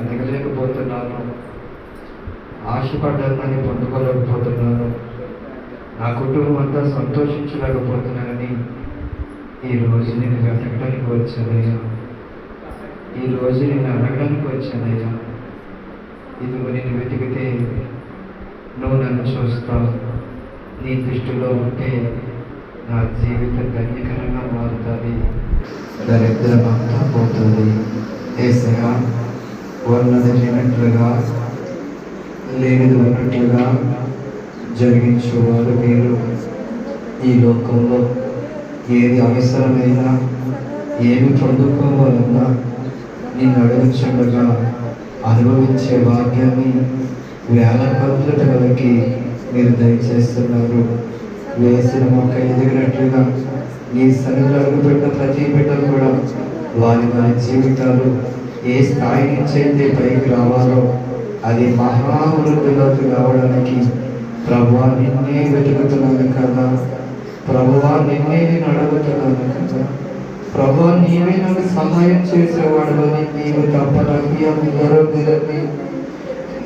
ఎదగలేకపోతున్నాను, ఆశపడ్డానని పొందుకోలేకపోతున్నాను, నా కుటుంబం అంతా సంతోషించలేకపోతున్నానని ఈరోజు నేను వెతకడానికి వచ్చానయ్యా. ఈరోజు నేను అడగడానికి వచ్చానయ్యా. ఇదిగో నేను వెతికితే నువ్వు నన్ను చూస్తావు. నీ దృష్టిలో ఉంటే నా జీవితం ధన్యకరంగా మారుతుంది, దరిద్రం అంతా పోతుంది. యేసయ్యా, ఉన్నది లేనట్లుగా లేనిది ఉన్నట్లుగా జరిగించేవారు మీరు. ఈ లోకంలో ఏది అవసరమైనా ఏమి పొందుకోవాలన్నా నిన్ను అడుగుచుండగా అనుభవించే భాగ్యాన్ని వేల కొలత వరకు మీరు దయచేస్తున్నారు. వేసిన మొక్క ఎదిగినట్లుగా నీ సన్నిధిలో అడుగుపెట్టిన ప్రతి బిడ్డలు కూడా వారి జీవితాలు ఏ స్థాయి నుంచి అయితే పైకి రావాలో అది మహావృద్ధిలోకి రావడానికి ప్రభువా నిన్నే వెతుకుతున్నాను కదా, ప్రభువా నిన్నే నేను అడుగుతున్నాను కదా, ప్రభువా నీవే నాకు సహాయం చేసేవాడు అని నీవు తప్ప నాకు ఎవరో లేదని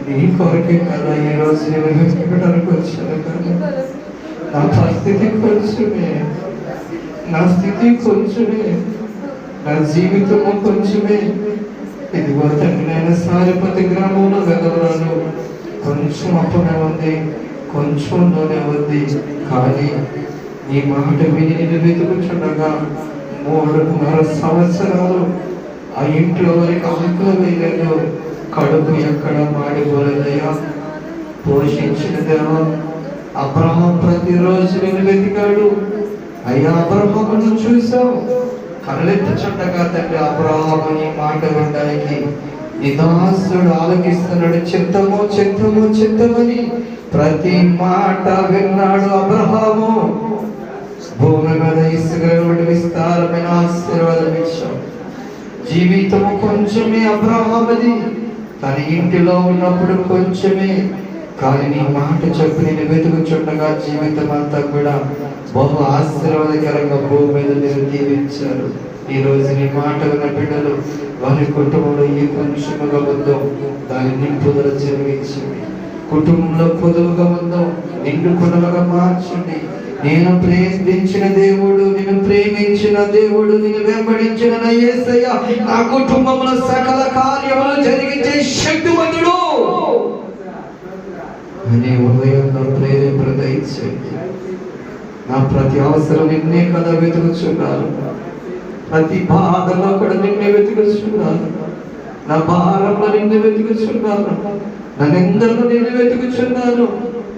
నీ కొరకే కదా ఈరోజు నేను వెతకడానికి వచ్చాను కదా. నా పరిస్థితి కొంచెమే, నా స్థితి కొంచెమే, నా జీవితము కొంచెమే. ఇదిగో తండ్రి, నేను సారిపతి గ్రామంలో వెదవరాను, కొంచెం అప్పునే ఉంది, కొంచెం నూనె ఉంది. కానీ నీ మాట విని నేను వెతుకుచుండగా 3.5 సంవత్సరాలు ఆ ఇంట్లో వరకు ఆకులు వేయలేదు, కడుపు ఎక్కడ మాడిపోలేదయ్యా. పోషించిన దేవా, అబ్రహాం ప్రతిరోజు నేను వెతికాడు. అయ్యా, అబ్రహామును చూసావు, కళ్ళెత్తుచుండగా తండ్రి అబ్రహాము నీ మాట వినడానికి నిదాసుడు ఆలకిస్తున్నాడు. చిత్తము చిత్తము చిత్తమని ప్రతి మాట విన్నాడు అబ్రహాము. భూమి మీద ఇసుక విస్తారమైన ఆశీర్వాదం ఇచ్చావు. జీవితము కొంచెమే అబ్రహాముది, తన ఇంటిలో ఉన్నప్పుడు కొంచెమే. కానీ నీ మాట చెప్పి నేను వెతుకుచుండగా జీవితం అంతా కూడా బహు ఆశీర్వాదకరంగా భూమి మీద మీరు దీవించారు. ఈ రోజు నీ మాట విన్న బిడ్డలు వారి కుటుంబంలో ఏ కొంచెముగా ఉందో దాని నింపుదల జరిగించండి. కుటుంబంలో పొదువుగా ఉందో నిండు కుటుంబంగా మార్చండి. నేను ప్రేమించిన దేవుడు, నేను ప్రేమించిన దేవుడు, నేను వెంబడించిన నా యేసయ్య నా కుటుంబంలో సకల కార్యములు జరిగించే శక్తివంతుడు అనే ఉదయంలో ప్రేరేపణ దయచేయండి. నా ప్రతి అవసరం నిన్నే కదా వెతుకుచున్నాను, ప్రతి బాధలో కూడా నిన్నే వెతుకుచున్నాను, నా భారంలో నిన్నే వెతుకుచున్నాను, నన్నెందరూ నిన్ను వెతుకుచున్నాను.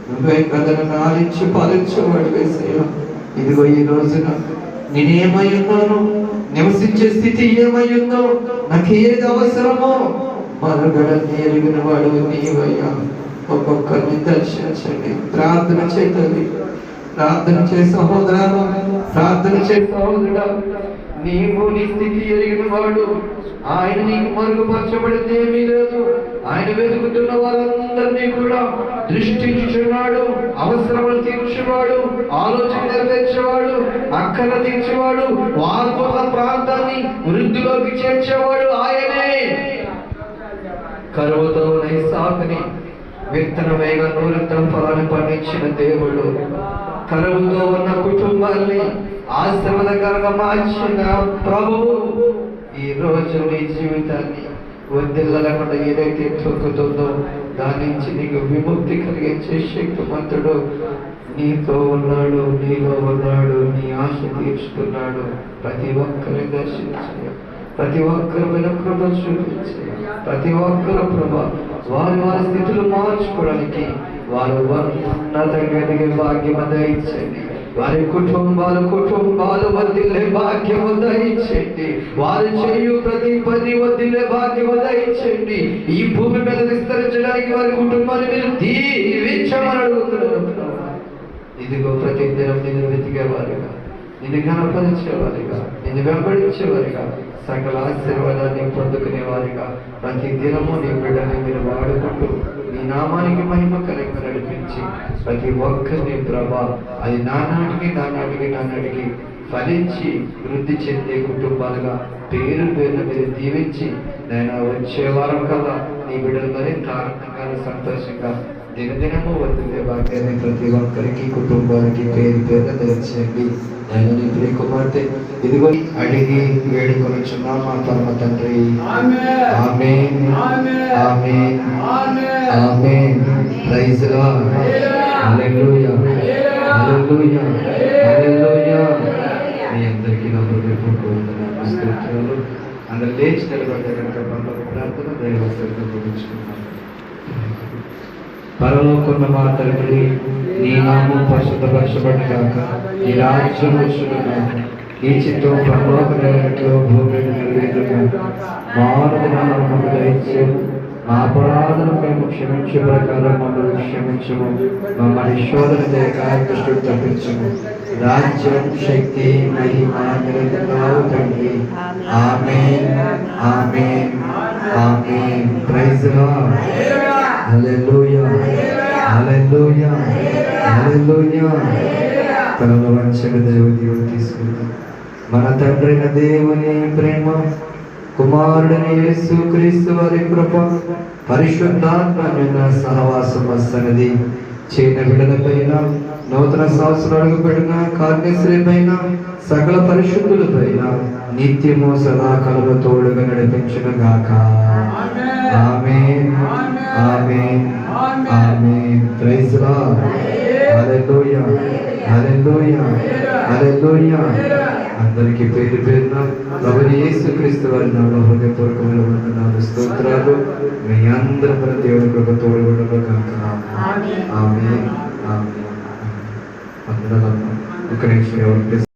నువ్వే కదా నన్ను ఆలించి పాలించేవాడు యేసయ్యా. ఇదిగో ఈ రోజున నేనేమై ఉన్నాను, నివసించే స్థితి ఏమై ఉందో, నాకు ఏది అవసరమో మరుగడ ఎరిగిన వాడు నీవయ్యా. ఒక్కొక్కరిని దర్శించండి. ప్రార్థన చేయండి, ప్రార్థన చే సహోదరుడు, ప్రార్థన చే సహోదరుడా. నీవు నీ స్థితి ఎరిగిన వాడు, ఆయన నీకు మరుగుపరచబడితే ఏమీ లేదు. ఆయన వెతుకుతున్న వారందరినీ కూడా దృష్టించున్నాడు, అవసరములు తీర్చేవాడు, ఆలోచన నెరవేర్చేవాడు, అక్కర తీర్చేవాడు, వారి ప్రాంతాన్ని వృద్ధిలోకి చేర్చేవాడు ఆయనే. కరువుతో ఇస్సాకుని విత్తనమేగా 100 ఫలాన్ని పండించిన దేవుడు, కరువుతో ఉన్న కుటుంబాన్ని ఆశీర్వాదకరంగా మార్చిన ప్రభువు ఈ రోజు నీ జీవితాన్ని వదిలేకుండా ఏదైతే తొక్కుతుందో దాని నుంచి నీకు విముక్తి కలిగించే శక్తిమంతుడు నీతో ఉన్నాడు, నీలో ఉన్నాడు, నీ ఆశ తీర్చుతున్నాడు. ప్రతి ఒక్కరిని దర్శించే, ప్రతి ఒక్కరి మీద కృప చూపించే, ప్రతి ఒక్కరు ప్రభా వారి వారి స్థితులు మార్చుకోవడానికి వారు ఉన్నతంగా ఎదిగే భాగ్యము దయచేయండి. వారి కుటుంబాలు వదిలే భాగ్యము దయచేయండి. వారు చేయు ప్రతి పని వదిలే భాగ్యము దయచేయండి. ఈ భూమి మీద విస్తరించడానికి వారి కుటుంబాన్ని మీరు దీవించమని అడుగుతున్నారు. ఇదిగో ప్రతి దినం నిన్ను వెతికేవారుగా, నిన్ను కనపరిచేవారిగా, నిన్ను వెంబడించేవారిగా, సకల ఆశీర్వాదాన్ని పొందుకునేవారిగా ప్రతి దినము నీ బిడ్డని మీరు వాడుకుంటూ నీ నామానికి మహిమ కలెక్ట్ నడిపించి ప్రతి ఒక్కరిని ప్రభా అది నానాటికి ఫలించి వృద్ధి చెందే కుటుంబాలుగా పేరు పేరున మీరు దీవించి నేను వచ్చే వారం కల్లా నీ బిడ్డలు మరింత ఆనందంగా సంతోషంగా దినదినము వదిలే భాగ్యాన్ని ప్రతి ఒక్కరికి కుటుంబానికి పేరు పేరు దయచేయండి. నేను నీ ప్రియ కుమార్తె ఇదిగో అడిగి వేడుకొనుచున్నా మా పరమ తండ్రి. ఆమేన్ ఆమేన్ ఆమేన్. Praise Lord. హల్లెలూయా హల్లెలూయా హల్లెలూయా. మీ అందరికీ నా హృదయపూర్వక వందనాలు, స్తోత్రాలు. అందరు లేచి నిలబడ్డ కనుక పరలోక ప్రార్థన దైవస్థులతో ముగించుకున్నాను. పరలోకమున్న మా తండ్రి, నీ నామం పరిశుద్ధపరచబడును గాక. నీ రాజ్యం వచ్చును గాక. నీ చిత్తం పరలోక నెలలో భూమి నెరవేరును గాక. మానవులను మమ్మల్ని దయచేయము. మా అపరాధులను మేము క్షమించే ప్రకారం మమ్మల్ని క్షమించము. మమ్మల్ని శోధన దృష్టికి తప్పించము. రాజ్యం, శక్తి, మహిమ నిరంతరము తండ్రి. ఆమేన్ ఆమేన్ ఆమేన్. Praise Lord. హల్లెలూయా హల్లెలూయా హల్లెలూయా. తనలో వంచని దేవుడు తీసుకుందాం. మన తండ్రైన దేవుని ప్రేమ, కుమారుడని యేసుక్రీస్తు వారి కృప, పరిశుద్ధాత్మ సహవాసం వస్తున్నది చేన బిడ్డలపైన, నూతన సంవత్సరం అడుగుపెట్టిన కార్యశ్రీ పైన, సకల పరిశుద్ధుల పైన నిత్యము సదాకాలము తోడుగా నడిపించును గాక. ఆమేన్ ఆమేన్ ఆమేన్. Praise Lord. హల్లెలూయా హల్లెలూయా హల్లెలూయా. అందరికీ పేరు పేరున ప్రభువైన యేసుక్రీస్తు వారి నామములో హృదయపూర్వకమైన వందనాలు, స్తోత్రాలు. మీ అందరి దేవుని కృప తోడుగా గాక. ఆమేన్ ఆమేన్ ఆమేన్. వందనాలు. ఒక నిమిషం ఎవరు